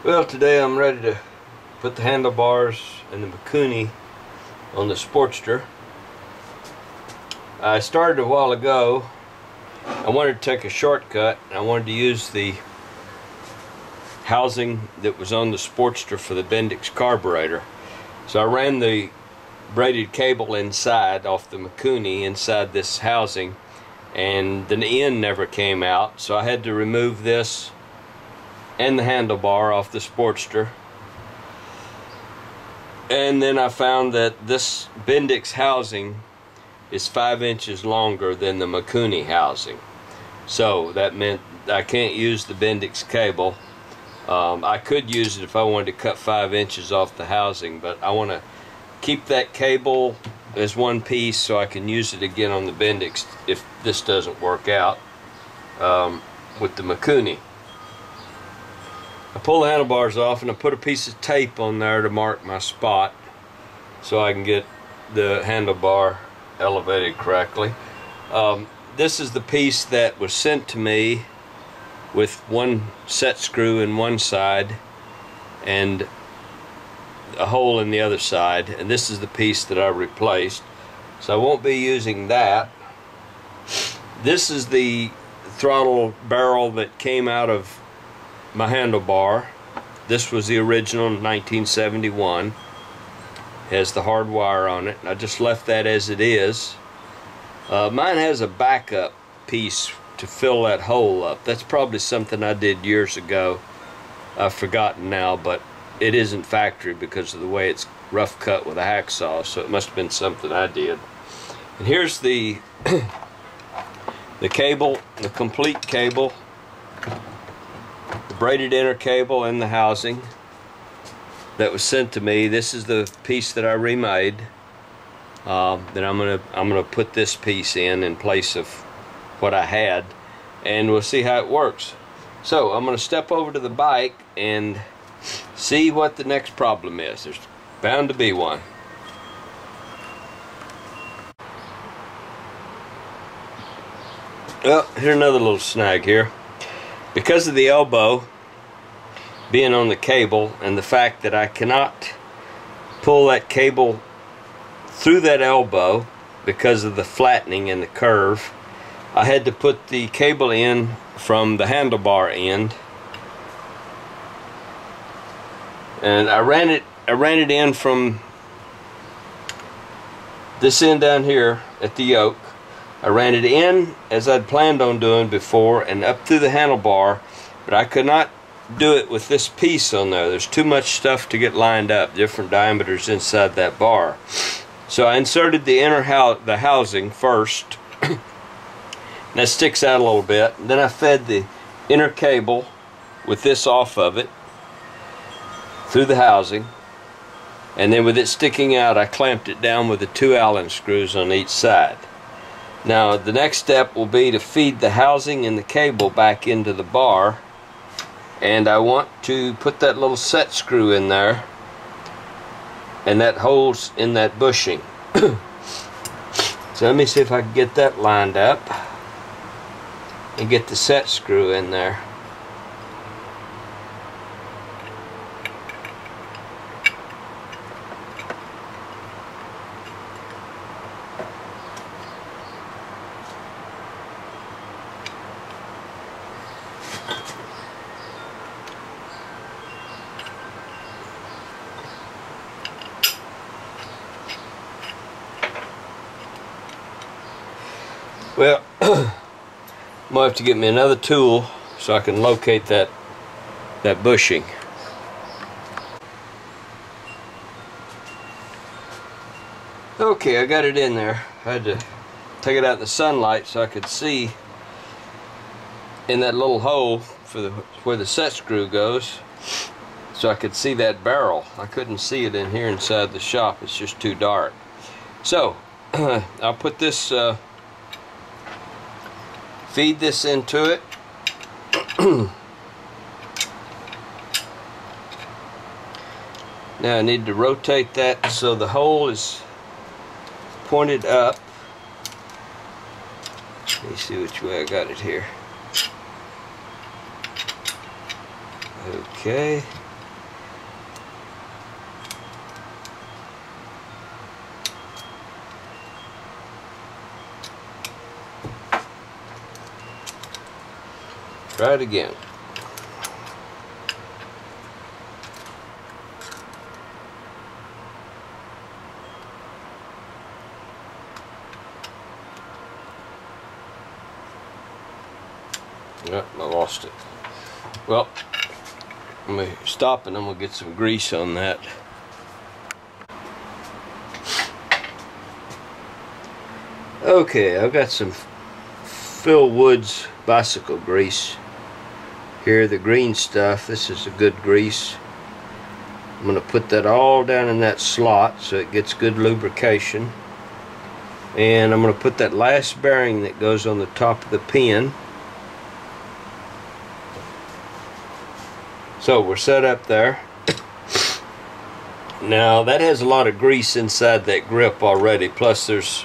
Well, today I'm ready to put the handlebars and the Mikuni on the Sportster. I started a while ago. I wanted to take a shortcut. I wanted to use the housing that was on the Sportster for the Bendix carburetor. So I ran the braided cable inside off the Mikuni inside this housing, and the end never came out, so I had to remove this and the handlebar off the Sportster. And then I found that this Bendix housing is 5 inches longer than the Mikuni housing, so that meant I can't use the Bendix cable. I could use it if I wanted to cut 5 inches off the housing, but I want to keep that cable as one piece so I can use it again on the Bendix if this doesn't work out with the Mikuni. I pull the handlebars off and I put a piece of tape on there to mark my spot so I can get the handlebar elevated correctly. This is the piece that was sent to me with one set screw in one side and a hole in the other side, and this is the piece that I replaced, so I won't be using that. This is the throttle barrel that came out of my handlebar. This was the original 1971. Has the hard wire on it. I just left that as it is. Mine has a backup piece to fill that hole up. That's probably something I did years ago. I've forgotten now, but it isn't factory because of the way it's rough cut with a hacksaw, so it must have been something I did. And here's the the cable, the complete cable, the braided inner cable and the housing that was sent to me. This is the piece that I remade. Then I'm gonna put this piece in place of what I had, and we'll see how it works. So I'm gonna step over to the bike and see what the next problem is. There's bound to be one. Well, here's another little snag here. Because of the elbow being on the cable and the fact that I cannot pull that cable through that elbow because of the flattening and the curve, I had to put the cable in from the handlebar end, and I ran it in from this end down here at the yoke. I ran it in as I'd planned on doing before and up through the handlebar, but I could not do it with this piece on there. There's too much stuff to get lined up, different diameters inside that bar. So I inserted the inner the housing first. That sticks out a little bit. Then I fed the inner cable with this off of it through the housing, and then with it sticking out I clamped it down with the 2 Allen screws on each side. Now the next step will be to feed the housing and the cable back into the bar, and I want to put that little set screw in there, and that holds in that bushing. So let me see if I can get that lined up and get the set screw in there. Well, I'm gonna have to get me another tool so I can locate that bushing. Okay, I got it in there. I had to take it out in the sunlight so I could see in that little hole for where the set screw goes, so I could see that barrel. I couldn't see it in here inside the shop. It's just too dark. So I'll put this feed this into it. Now I need to rotate that so the hole is pointed up. Let me see which way I got it here. Okay. Try it again. Yep, I lost it. Well, let me stop and I'm gonna get some grease on that. Okay, I've got some Phil Woods bicycle grease here, the green stuff. This is a good grease. I'm gonna put that all down in that slot so it gets good lubrication, and I'm gonna put that last bearing that goes on the top of the pin. So we're set up there. Now that has a lot of grease inside that grip already, plus there's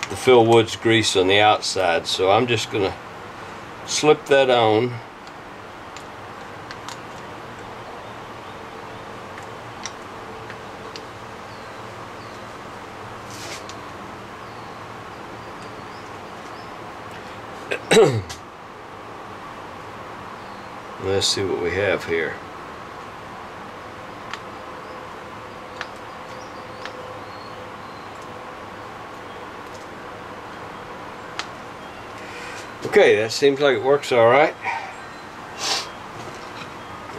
the Phil Woods grease on the outside, so I'm just gonna slip that on. Let's see what we have here. Okay, that seems like it works all right.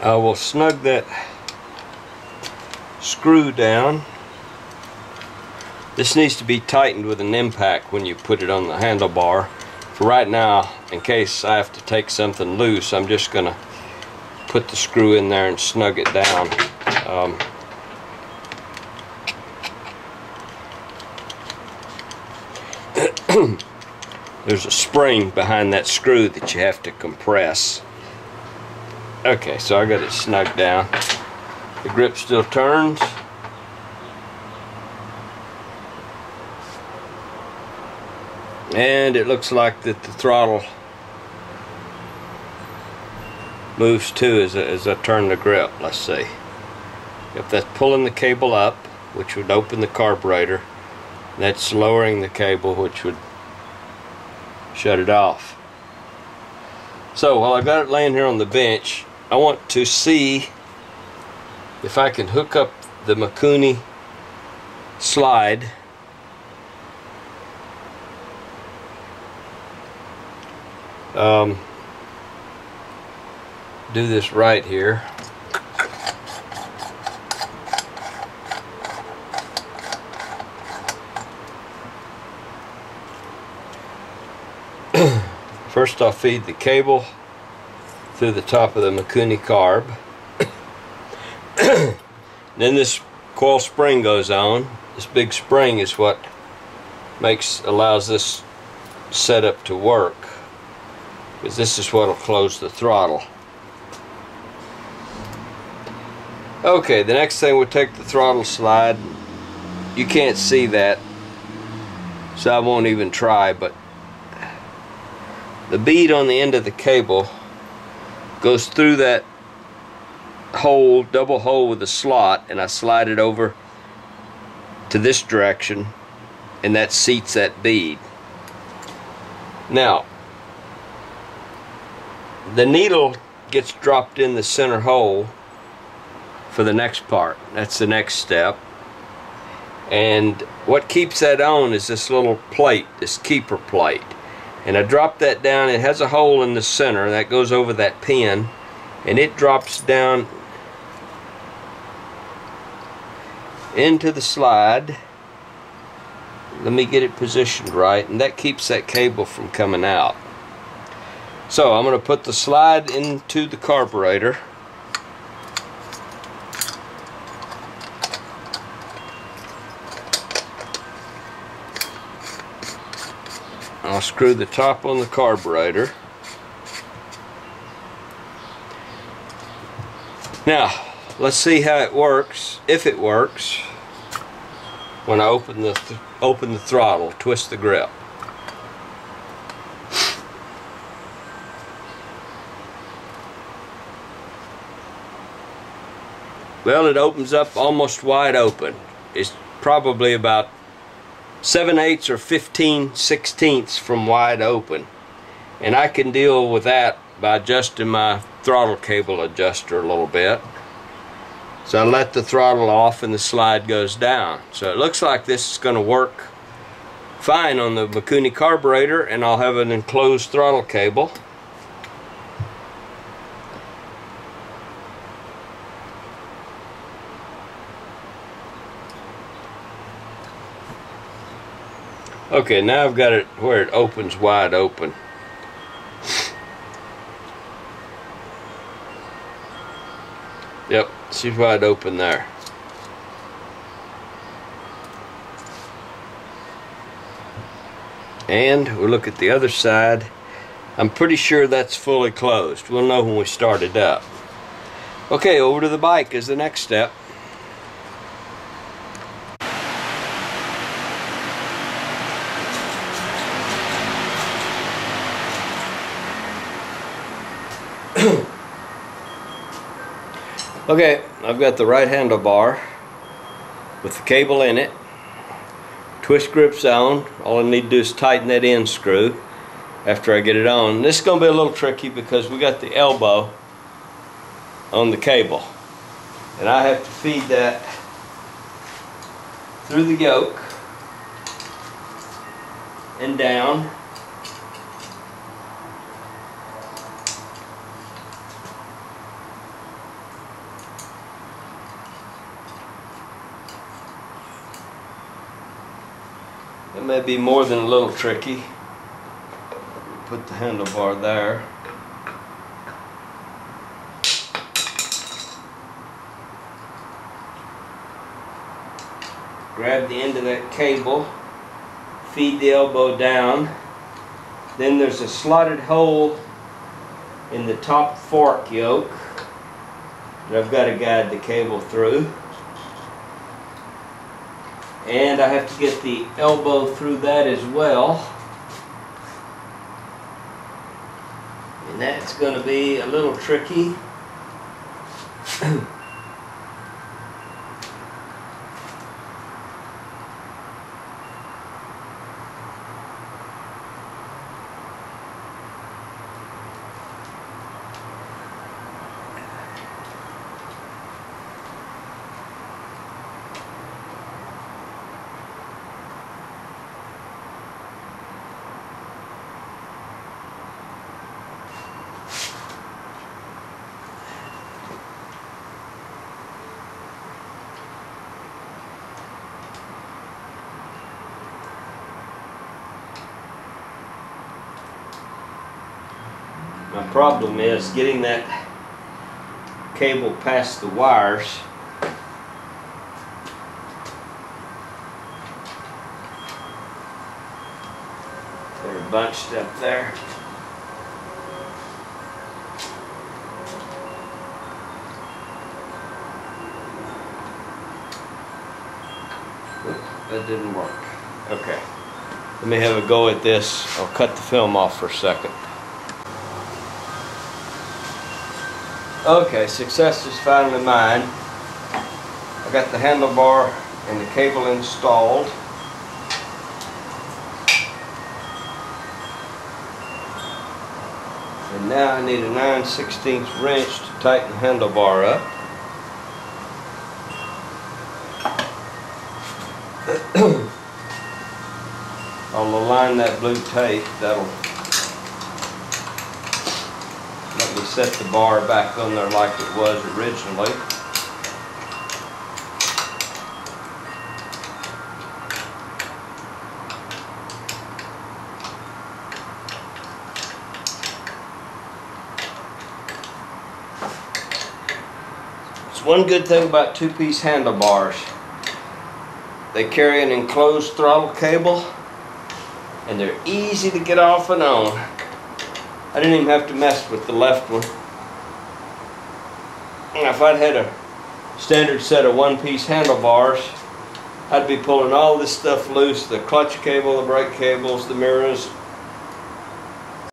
I will snug that screw down. This needs to be tightened with an impact when you put it on the handlebar. For right now, in case I have to take something loose, I'm just going to put the screw in there and snug it down. There's a spring behind that screw that you have to compress. Okay, so I got it snugged down. The grip still turns. And it looks like that the throttle moves too as I turn the grip. Let's see. If that's pulling the cable up, which would open the carburetor, that's lowering the cable, which would shut it off. So while I've got it laying here on the bench, I want to see if I can hook up the Mikuni slide do this right here. First I'll feed the cable through the top of the Mikuni carb. Then this coil spring goes on. This big spring is what allows this setup to work, because this is what will close the throttle. Okay, the next thing we'll take the throttle slide. You can't see that, so I won't even try, but the bead on the end of the cable goes through that hole, double hole with a slot, and I slide it over to this direction, and that seats that bead. Now, the needle gets dropped in the center hole for the next part. That's the next step. And what keeps that on is this little plate, this keeper plate. And I drop that down. It has a hole in the center that goes over that pin, and it drops down into the slide. Let me get it positioned right, and that keeps that cable from coming out. So I'm going to put the slide into the carburetor. I'll screw the top on the carburetor. Now, let's see how it works, if it works, when I open the throttle, twist the grip. Well, it opens up almost wide open. It's probably about 7/8 or 15/16 from wide open. And I can deal with that by adjusting my throttle cable adjuster a little bit. So I let the throttle off and the slide goes down. So it looks like this is going to work fine on the Mikuni carburetor, and I'll have an enclosed throttle cable. Okay, now I've got it where it opens wide open. Yep, she's wide open there. And we'll look at the other side. I'm pretty sure that's fully closed. We'll know when we start it up. Okay, over to the bike is the next step. Okay, I've got the right handlebar with the cable in it. Twist grip's on. All I need to do is tighten that end screw after I get it on. This is going to be a little tricky because we got the elbow on the cable. And I have to feed that through the yoke and down. It may be more than a little tricky. Put the handlebar there. Grab the end of that cable, feed the elbow down. Then there's a slotted hole in the top fork yoke that I've got to guide the cable through. And I have to get the elbow through that as well. And that's going to be a little tricky. My problem is getting that cable past the wires. They're bunched up there. That didn't work. Okay. Let me have a go at this. I'll cut the film off for a second. Okay, success is finally mine. I got the handlebar and the cable installed. And now I need a 9/16 wrench to tighten the handlebar up. I'll align that blue tape. That'll let me set the bar back on there like it was originally. It's one good thing about two-piece handlebars. They carry an enclosed throttle cable and they're easy to get off and on. I didn't even have to mess with the left one. If I'd had a standard set of one-piece handlebars, I'd be pulling all this stuff loose, the clutch cable, the brake cables, the mirrors,